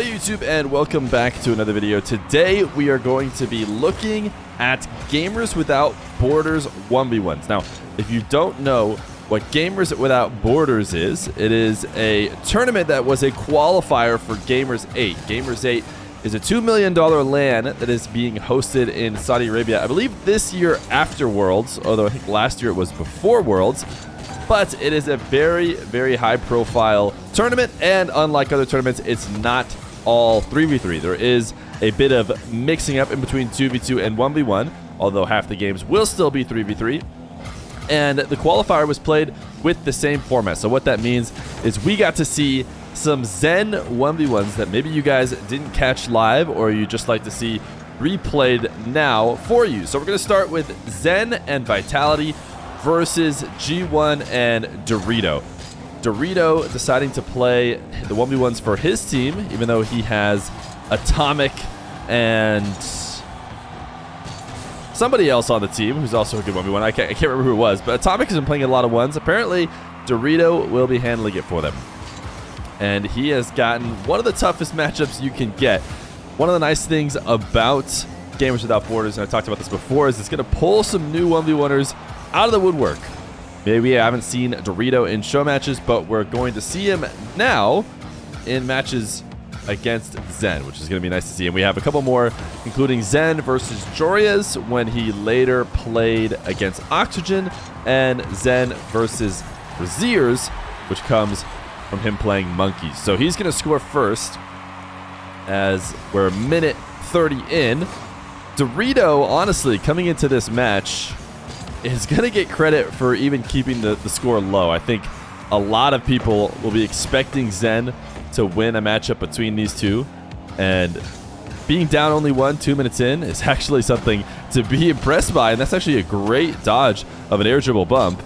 Hey YouTube, and welcome back to another video. Today we are going to be looking at Gamers Without Borders 1v1s. Now, if you don't know what Gamers Without Borders is, it is a tournament that was a qualifier for Gamers 8. Gamers 8 is a $2 million LAN that is being hosted in Saudi Arabia. I believe this year after Worlds, although I think last year it was before Worlds. But it is a very, very high-profile tournament, and unlike other tournaments, it's not all 3v3. There is a bit of mixing up in between 2v2 and 1v1, although half the games will still be 3v3. And the qualifier was played with the same format. So what that means is we got to see some Zen 1v1s that maybe you guys didn't catch live or you just like to see replayed now for you. So we're going to start with Zen and Vitality versus G1 and Dorito. Dorito deciding to play the 1v1s for his team, even though he has Atomic and somebody else on the team who's also a good 1v1. I can't remember who it was, but Atomic has been playing a lot of ones. Apparently, Dorito will be handling it for them. And he has gotten one of the toughest matchups you can get. One of the nice things about Gamers Without Borders, and I talked about this before, is it's going to pull some new 1v1ers out of the woodwork. Maybe we haven't seen Dorito in show matches, but we're going to see him now in matches against Zen, which is going to be nice to see. And we have a couple more, including Zen versus Jorias when he later played against Oxygen, and Zen versus Braziers, which comes from him playing Monkeys. So he's going to score first as we're a minute 30 in. Dorito, honestly, coming into this match, is going to get credit for even keeping the score low. I think a lot of people will be expecting Zen to win a matchup between these two, and being down only 2 minutes in is actually something to be impressed by, and that's actually a great dodge of an air dribble bump.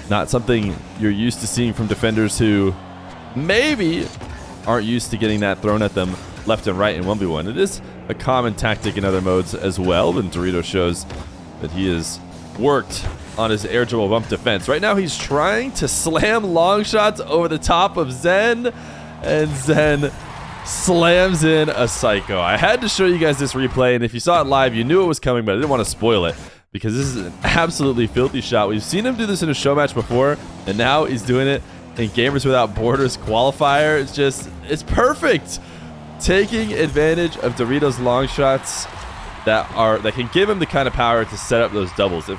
Not something you're used to seeing from defenders who maybe aren't used to getting that thrown at them left and right in 1v1. It is a common tactic in other modes as well, and Dorito shows that he is worked on his air dribble bump defense. Right now he's trying to slam long shots over the top of Zen, and Zen slams in a psycho. I had to show you guys this replay, and if you saw it live you knew it was coming, but I didn't want to spoil it because this is an absolutely filthy shot. We've seen him do this in a show match before, and now he's doing it in Gamers Without Borders qualifier. It's perfect, taking advantage of Dorito's long shots that can give him the kind of power to set up those doubles. If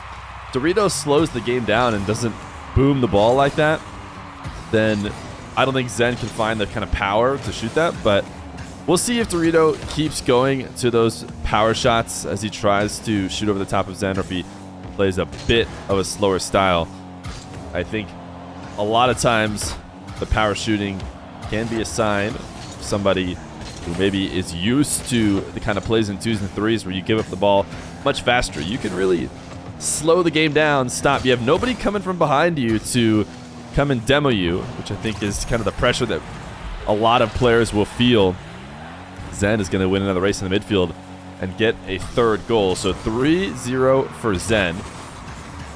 Dorito slows the game down and doesn't boom the ball like that, then I don't think Zen can find the kind of power to shoot that. But we'll see if Dorito keeps going to those power shots as he tries to shoot over the top of Zen, or if he plays a bit of a slower style. I think a lot of times the power shooting can be a sign of somebody who maybe is used to the kind of plays in 2s and 3s where you give up the ball much faster. You can really slow the game down, stop. You have nobody coming from behind you to come and demo you, which I think is kind of the pressure that a lot of players will feel. Zen is going to win another race in the midfield and get a third goal. So 3-0 for Zen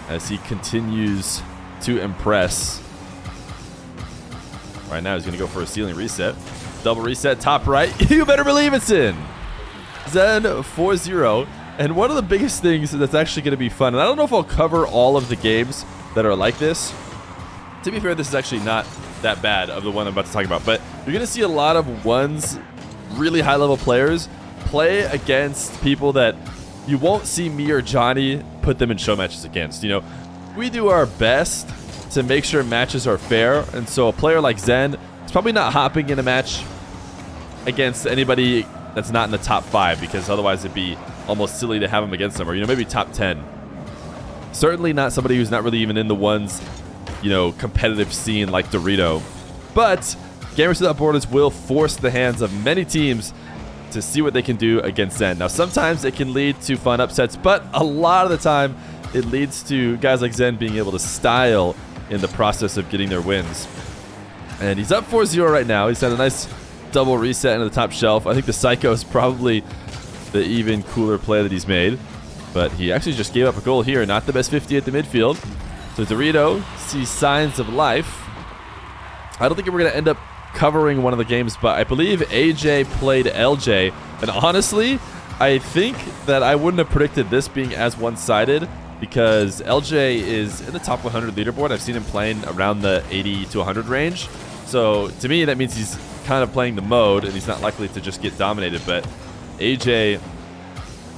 as he continues to impress. Right now he's going to go for a ceiling reset. Double reset, top right. You better believe it's in. Zen 4-0. And one of the biggest things that's actually going to be fun, and I don't know if I'll cover all of the games that are like this. To be fair, this is actually not that bad of the one I'm about to talk about. But you're going to see a lot of really high-level players play against people that you won't see me or Johnny put them in show matches against. You know, we do our best to make sure matches are fair. And so a player like Zen, it's probably not hopping in a match against anybody that's not in the top 5, because otherwise it'd be almost silly to have him against them, or maybe top 10. Certainly not somebody who's not really even in the ones, competitive scene like Dorito. But Gamers Without Borders will force the hands of many teams to see what they can do against Zen. Now sometimes it can lead to fun upsets, but a lot of the time it leads to guys like Zen being able to style in the process of getting their wins. And he's up 4-0 right now. He's had a nice double reset into the top shelf. I think the Psycho is probably the even cooler play that he's made. But he actually just gave up a goal here. Not the best 50 at the midfield. So Dorito sees signs of life. I don't think we're going to end up covering one of the games, but I believe AJ played LJ. And honestly, I think that I wouldn't have predicted this being as one-sided because LJ is in the top 100 leaderboard. I've seen him playing around the 80 to 100 range. So to me, that means he's kind of playing the mode and he's not likely to just get dominated. But AJ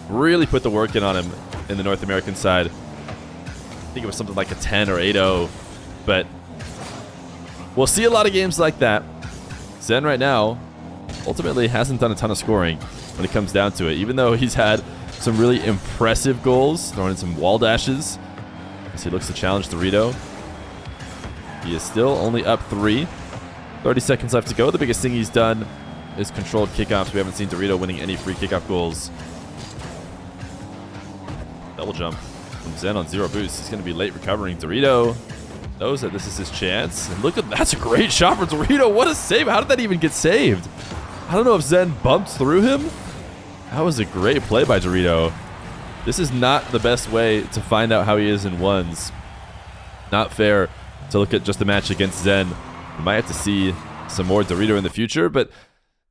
really put the work in on him in the North American side. I think it was something like a 10 or 8-0. But we'll see a lot of games like that. Zen right now ultimately hasn't done a ton of scoring when it comes down to it, even though he's had some really impressive goals, throwing in some wall dashes as he looks to challenge Dorito. He is still only up 3. 30 seconds left to go. The biggest thing he's done is controlled kickoffs. We haven't seen Dorito winning any free kickoff goals. Double jump from Zen on 0 boost. He's going to be late recovering. Dorito knows that this is his chance. And look at that's a great shot for Dorito. What a save. How did that even get saved? I don't know if Zen bumped through him. That was a great play by Dorito. This is not the best way to find out how he is in ones. Not fair to look at just the match against Zen. We might have to see some more Dorito in the future, but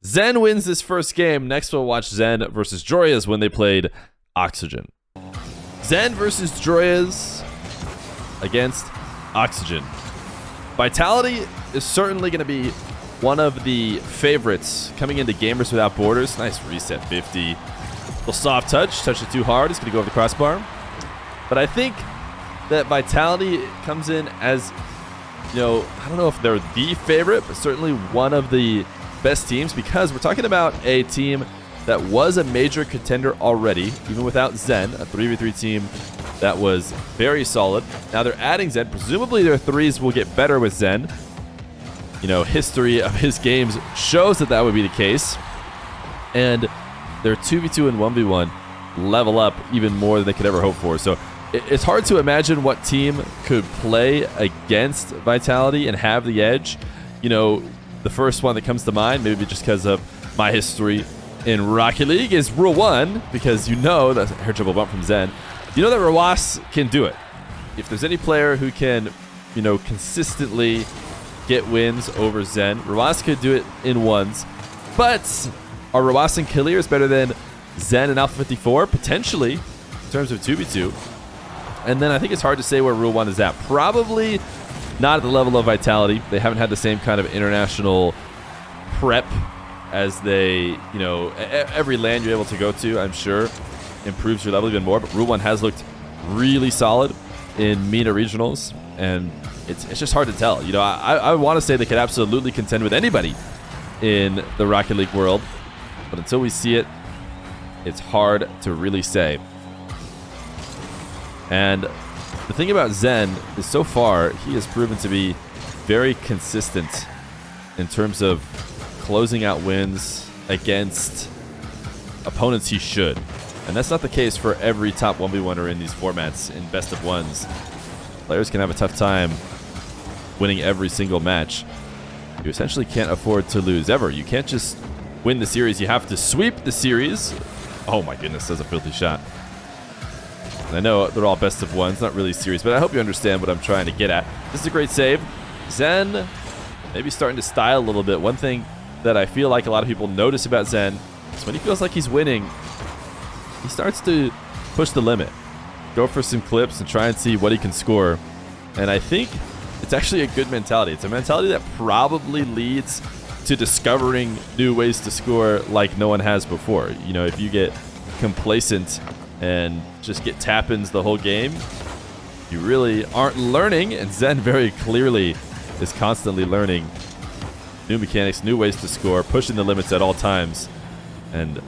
Zen wins this first game. Next, we'll watch Zen versus Joyas when they played Oxygen. Zen versus Joyas against Oxygen. Vitality is certainly going to be one of the favorites coming into Gamers Without Borders. Nice reset 50. Little soft touch. Touched it too hard. It's going to go over the crossbar. But I think that Vitality comes in as, I don't know if they're the favorite, but certainly one of the best teams because we're talking about a team that was a major contender already, even without Zen, a 3v3 team that was very solid. Now they're adding Zen. Presumably their threes will get better with Zen. History of his games shows that would be the case. And their 2v2 and 1v1 level up even more than they could ever hope for. So it's hard to imagine what team could play against Vitality and have the edge. The first one that comes to mind, maybe just because of my history in Rocket League, is Rule 1, because that's a hair dribble bump from Zen. You know that Rawas can do it. If there's any player who can, consistently get wins over Zen, Rawas could do it in ones. But are Rawas and Killiers better than Zen and Alpha 54? Potentially, in terms of 2v2. And then I think it's hard to say where Rule 1 is at. Probably not at the level of Vitality. They haven't had the same kind of international prep as they, every LAN you're able to go to, I'm sure, improves your level even more. But Rule 1 has looked really solid in MENA regionals, and it's just hard to tell. I want to say they could absolutely contend with anybody in the Rocket League world, but until we see it, it's hard to really say. And the thing about Zen is so far, he has proven to be very consistent in terms of closing out wins against opponents he should. And that's not the case for every top 1v1er in these formats in best of ones. Players can have a tough time winning every single match. You essentially can't afford to lose ever. You can't just win the series. You have to sweep the series. Oh my goodness, that's a filthy shot. And I know they're all best of ones, not really series, but I hope you understand what I'm trying to get at. This is a great save. Zen maybe starting to style a little bit. One thing that I feel like a lot of people notice about Zen is when he feels like he's winning, he starts to push the limit, go for some clips and try and see what he can score. And I think it's actually a good mentality. It's a mentality that probably leads to discovering new ways to score like no one has before. If you get complacent and just get tap-ins the whole game, you really aren't learning, and Zen very clearly is constantly learning new mechanics, new ways to score, pushing the limits at all times. And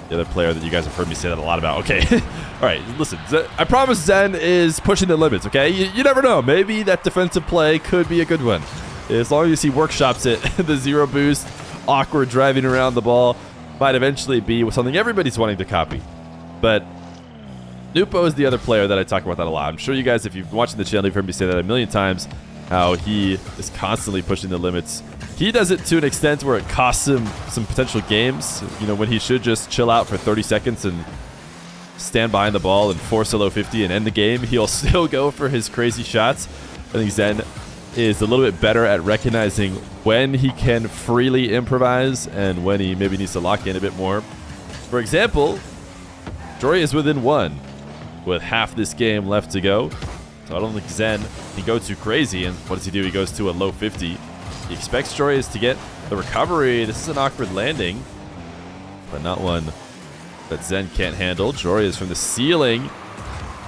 the other player that you guys have heard me say that a lot about. Okay, all right, listen, I promise Zen is pushing the limits, okay? You never know. Maybe that defensive play could be a good one. As long as he workshops it, the 0 boost, awkward driving around the ball might eventually be something everybody's wanting to copy. But Nupo is the other player that I talk about that a lot. I'm sure you guys, if you've been watching the channel, you've heard me say that a million times, how he is constantly pushing the limits. He does it to an extent where it costs him some potential games, when he should just chill out for 30 seconds and stand behind the ball and force a low 50 and end the game. He'll still go for his crazy shots. I think Zen is a little bit better at recognizing when he can freely improvise and when he maybe needs to lock in a bit more. For example, Jory is within 1 with half this game left to go. So I don't think Zen can go too crazy. And what does he do? He goes to a low 50. He expects Jory to get the recovery. This is an awkward landing, but not one that Zen can't handle. Jory is from the ceiling.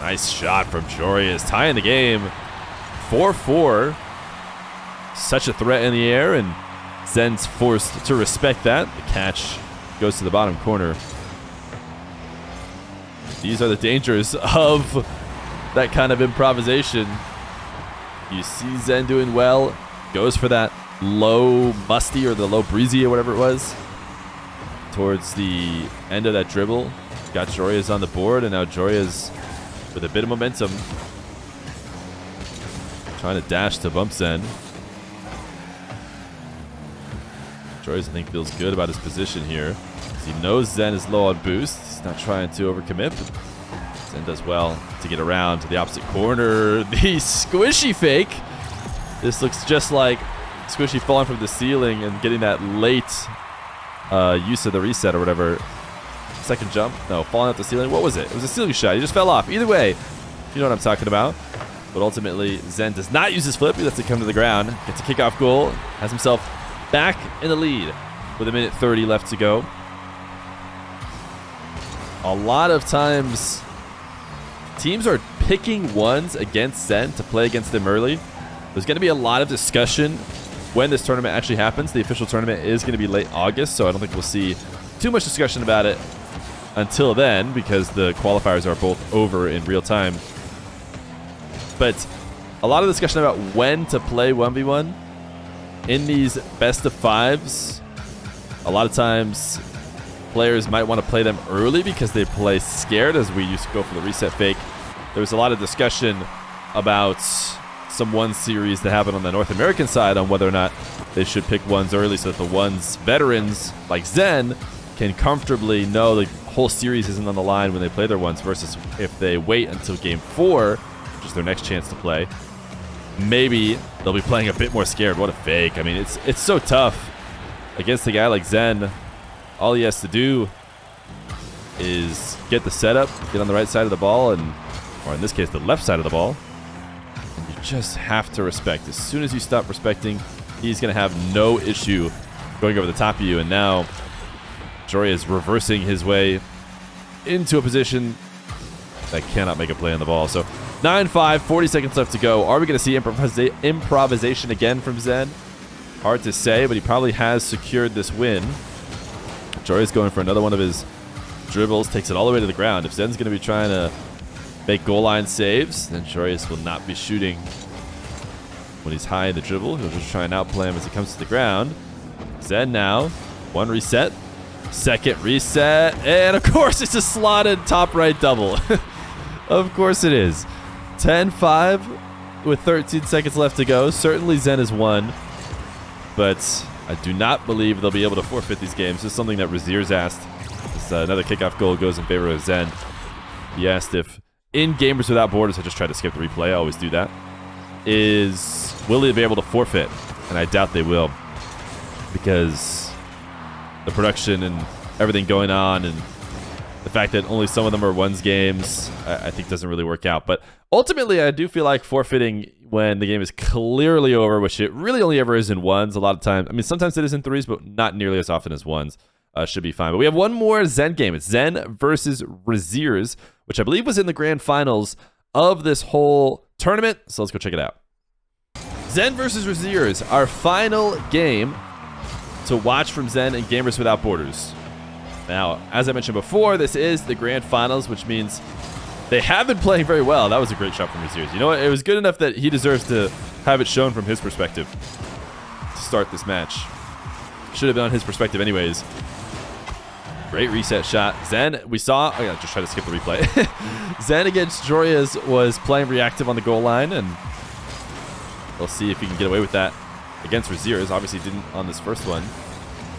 Nice shot from Jory, is tying the game. 4-4. Such a threat in the air, and Zen's forced to respect that. The catch goes to the bottom corner. These are the dangers of that kind of improvisation. You see Zen doing well. Goes for that low musty or the low breezy or whatever it was. Towards the end of that dribble. Got Joria's on the board, and now Joria's with a bit of momentum. Trying to dash to bump Zen. Joria's, I think, feels good about his position here. He knows Zen is low on boost. He's not trying to overcommit, but Zen does well to get around to the opposite corner. The squishy fake. This looks just like Squishy falling from the ceiling and getting that late use of the reset or whatever. Second jump. No, falling off the ceiling. What was it? It was a ceiling shot. He just fell off. Either way, you know what I'm talking about. But ultimately, Zen does not use his flip. He lets it come to the ground. Gets a kickoff goal. Has himself back in the lead with 1:30 left to go. A lot of times, teams are picking ones against Zen to play against them early. There's going to be a lot of discussion when this tournament actually happens. The official tournament is going to be late August, so I don't think we'll see too much discussion about it until then, because the qualifiers are both over in real time. But a lot of discussion about when to play 1v1 in these best of 5s. A lot of times players might want to play them early because they play scared, as we used to go for the reset fake. There was a lot of discussion about some 1 series that happened on the North American side on whether or not they should pick ones early so that the ones veterans like Zen can comfortably know the whole series isn't on the line when they play their ones, versus if they wait until game 4, which is their next chance to play, maybe they'll be playing a bit more scared. What a fake. I mean, it's so tough against a guy like Zen. All he has to do is get the setup, get on the right side of the ball, or in this case, the left side of the ball. And you just have to respect. As soon as you stop respecting, he's going to have no issue going over the top of you. And now Jory is reversing his way into a position that cannot make a play on the ball. So 9-5, 40 seconds left to go. Are we going to see improvisation again from Zen? Hard to say, but he probably has secured this win. Jory's going for another one of his dribbles, takes it all the way to the ground. If Zen's going to be trying to make goal line saves, then Jory's will not be shooting when he's high in the dribble. He'll just try and outplay him as he comes to the ground. Zen now, 1 reset, 2nd reset, and of course it's a slotted top right double. Of course it is. 10-5 with 13 seconds left to go. Certainly Zen has won, but I do not believe they'll be able to forfeit these games. This is something that Razier's asked. This, another kickoff goal goes in favor of Zen. He asked if in Gamers Without Borders, I just tried to skip the replay, I always do that, will they be able to forfeit? And I doubt they will, because the production and everything going on and the fact that only some of them are ones games, I think doesn't really work out. But ultimately, I do feel like forfeiting when the game is clearly over, which it really only ever is in ones a lot of times. I mean, sometimes it is in 3s, but not nearly as often as ones. Should be fine. But we have one more Zen game. It's Zen versus Razier's, which I believe was in the grand finals of this whole tournament. So let's go check it out. Zen versus Razier's, our final game to watch from Zen and Gamers Without Borders. Now, as I mentioned before, this is the grand finals, which means they have been playing very well. That was a great shot from Razier's. You know what? It was good enough that he deserves to have it shown from his perspective to start this match. Should have been on his perspective anyways. Great reset shot. Zen, we saw... Oh, yeah, just try to skip the replay. Zen against Joria's was playing reactive on the goal line, and we'll see if he can get away with that against Razier's. Obviously didn't on this first one.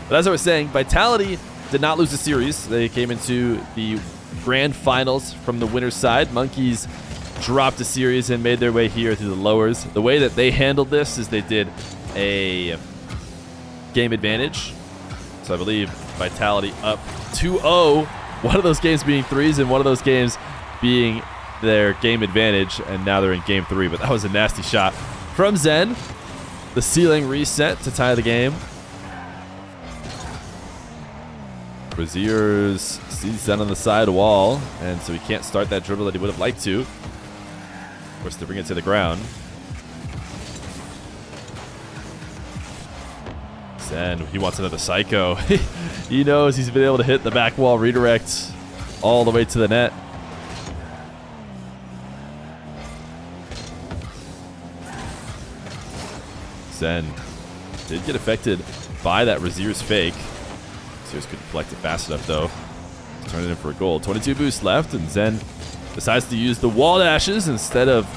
But as I was saying, Vitality did not lose the series. They came into the grand finals from the winner's side. Monkeys dropped a series and made their way here through the lowers. The way that they handled this is they did a game advantage. So I believe Vitality up 2-0. One of those games being threes and one of those games being their game advantage. And now they're in game 3. But that was a nasty shot from Zen. The ceiling reset to tie the game. Braziers sees Zen on the side wall. And so he can't start that dribble that he would have liked to. Of course, they bring it to the ground. Zen, he wants another psycho. He knows he's been able to hit the back wall redirect all the way to the net. Zen did get affected by that Razier's fake. Razier's couldn't collect it fast enough, though. Turn it in for a goal. 22 boosts left, and Zen decides to use the wall dashes instead of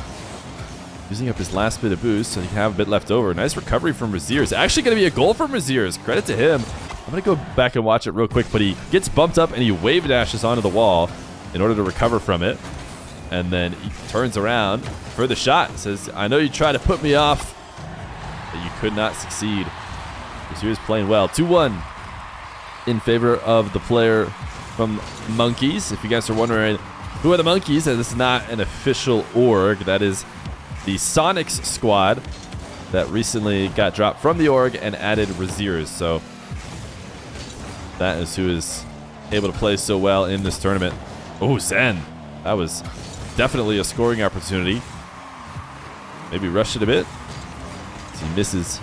using up his last bit of boost, so he can have a bit left over. Nice recovery from Razier's. Actually going to be a goal from Razier's. Credit to him. I'm going to go back and watch it real quick, but he gets bumped up and he wave dashes onto the wall in order to recover from it. And then he turns around for the shot. Says, I know you tried to put me off, but you could not succeed. Razier's playing well. 2-1 in favor of the player from Monkeys. If you guys are wondering who are the Monkeys, this is not an official org. That is the Sonics squad that recently got dropped from the org and added Razier's. So that is who is able to play so well in this tournament. Oh, Zen. That was definitely a scoring opportunity. Maybe rushed it a bit. So he misses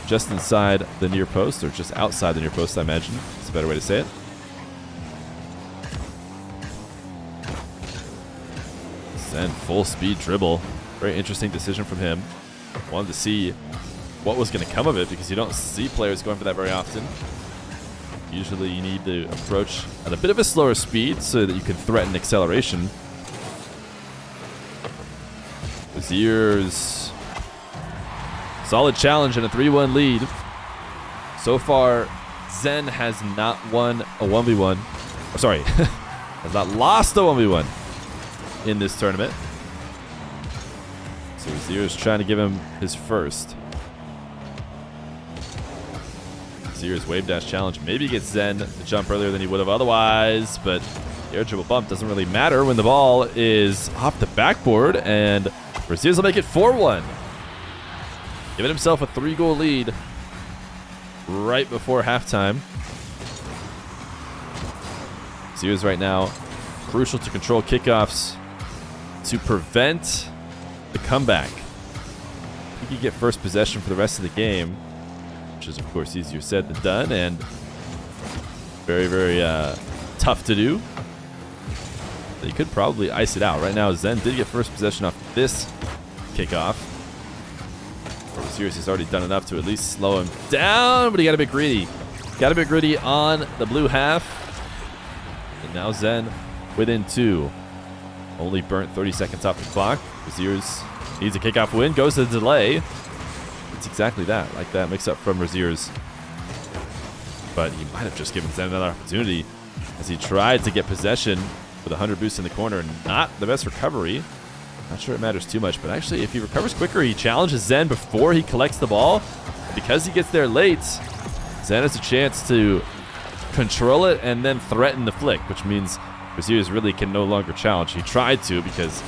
just inside the near post, or just outside the near post, I imagine. That's a better way to say it. Zen, full speed dribble. Very interesting decision from him. Wanted to see what was going to come of it, because you don't see players going for that very often. Usually you need to approach at a bit of a slower speed so that you can threaten acceleration. Razier's solid challenge and a 3-1 lead. So far, Zen has not won a 1v1. Oh, sorry, has not lost a 1v1 in this tournament. So Razier's trying to give him his first. Razier's wave dash challenge maybe gets Zen to jump earlier than he would have otherwise, but the air dribble bump doesn't really matter when the ball is off the backboard, and Razier's will make it 4-1. Giving himself a 3-goal lead right before halftime. Razier's right now crucial to control kickoffs to prevent the comeback. He could get first possession for the rest of the game, which is, of course, easier said than done, and very, very tough to do. But he could probably ice it out. Right now, Zen did get first possession off this kickoff. Razier's has already done enough to at least slow him down, but he got a bit greedy. Got a bit greedy on the blue half. And now Zen within 2. Only burnt 30 seconds off the clock. Razier's needs a kickoff win. Goes to the delay. It's exactly that. Like that mix up from Razier's. But he might have just given Zen another opportunity as he tried to get possession with 100 boosts in the corner. Not the best recovery. Not sure it matters too much, but actually if he recovers quicker, he challenges Zen before he collects the ball. Because he gets there late, Zen has a chance to control it and then threaten the flick, which means Razier's really can no longer challenge. He tried to, because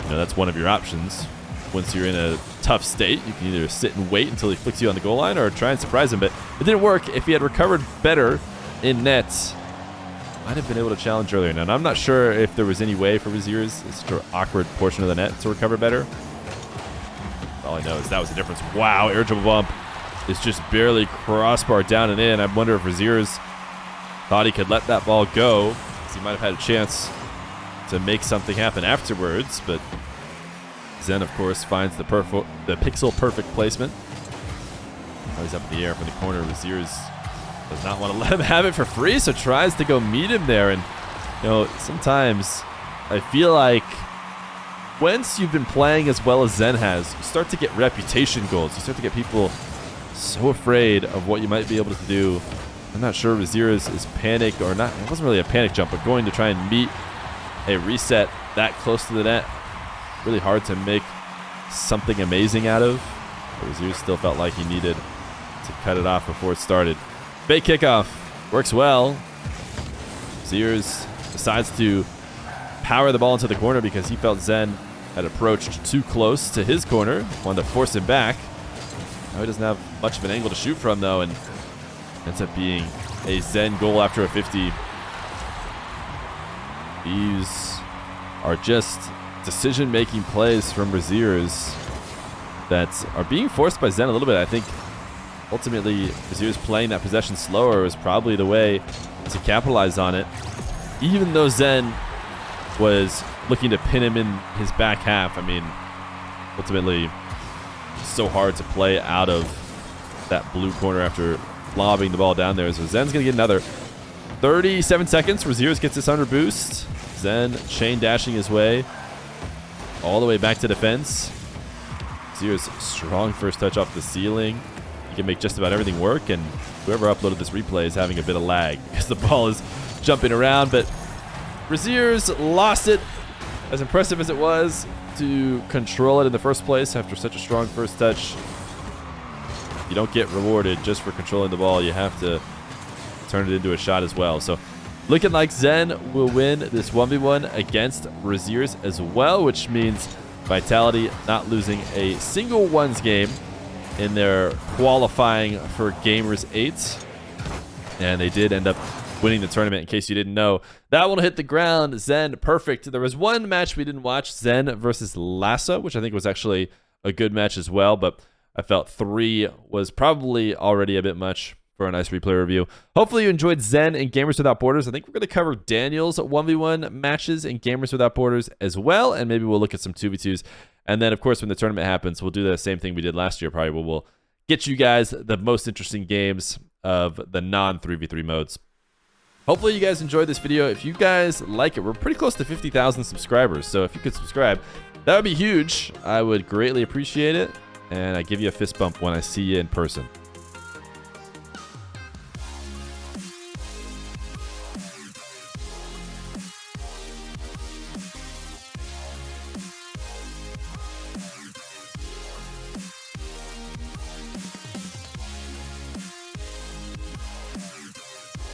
that's one of your options. Once you're in a tough state, you can either sit and wait until he flicks you on the goal line or try and surprise him. But it didn't work. If he had recovered better in net, might have been able to challenge earlier. Now, I'm not sure if there was any way for Razier's, it's such an awkward portion of the net, to recover better. All I know is that was the difference. Wow, air dribble bump is just barely crossbar down and in. I wonder if Razier's thought he could let that ball go, because he might have had a chance to make something happen afterwards. But Zen, of course, finds the pixel perfect placement. Oh, he's up in the air from the corner. Razier's does not want to let him have it for free, so tries to go meet him there. And sometimes I feel like once you've been playing as well as Zen has, you start to get reputation goals. You start to get people so afraid of what you might be able to do. I'm not sure Razier is panicked or not. It wasn't really a panic jump, but going to try and meet a reset that close to the net really hard to make something amazing out of. Rozier still felt like he needed to cut it off before it started. Fake kickoff works well. Sears decides to power the ball into the corner because he felt Zen had approached too close to his corner. Wanted to force him back. Now he doesn't have much of an angle to shoot from, though, and ends up being a Zen goal after a 50. These are just decision-making plays from Rozier's that are being forced by Zen a little bit. I think ultimately Rozier's playing that possession slower was probably the way to capitalize on it. Even though Zen was looking to pin him in his back half, I mean, ultimately it's so hard to play out of that blue corner after lobbing the ball down there. So Zen's going to get another 37 seconds. Rozier's gets this under boost. Zen chain dashing his way all the way back to defense. Rozier's strong first touch off the ceiling. He can make just about everything work, and whoever uploaded this replay is having a bit of lag because the ball is jumping around. But Rozier's lost it. As impressive as it was to control it in the first place after such a strong first touch, you don't get rewarded just for controlling the ball. You have to turn it into a shot as well. So looking like Zen will win this 1v1 against Rozier's as well, which means Vitality not losing a single ones game in their qualifying for Gamers 8. And they did end up winning the tournament, in case you didn't know. That one hit the ground. Zen, perfect. There was one match we didn't watch, Zen versus Lassa, which I think was actually a good match as well, but I felt 3 was probably already a bit much for a nice replay review. Hopefully you enjoyed Zen and Gamers Without Borders. I think we're going to cover Daniel's 1v1 matches in Gamers Without Borders as well, and maybe we'll look at some 2v2s. And then, of course, when the tournament happens, we'll do the same thing we did last year, probably, where we'll get you guys the most interesting games of the non-3v3 modes. Hopefully you guys enjoyed this video. If you guys like it, we're pretty close to 50,000 subscribers, so if you could subscribe, that would be huge. I would greatly appreciate it, and I give you a fist bump when I see you in person.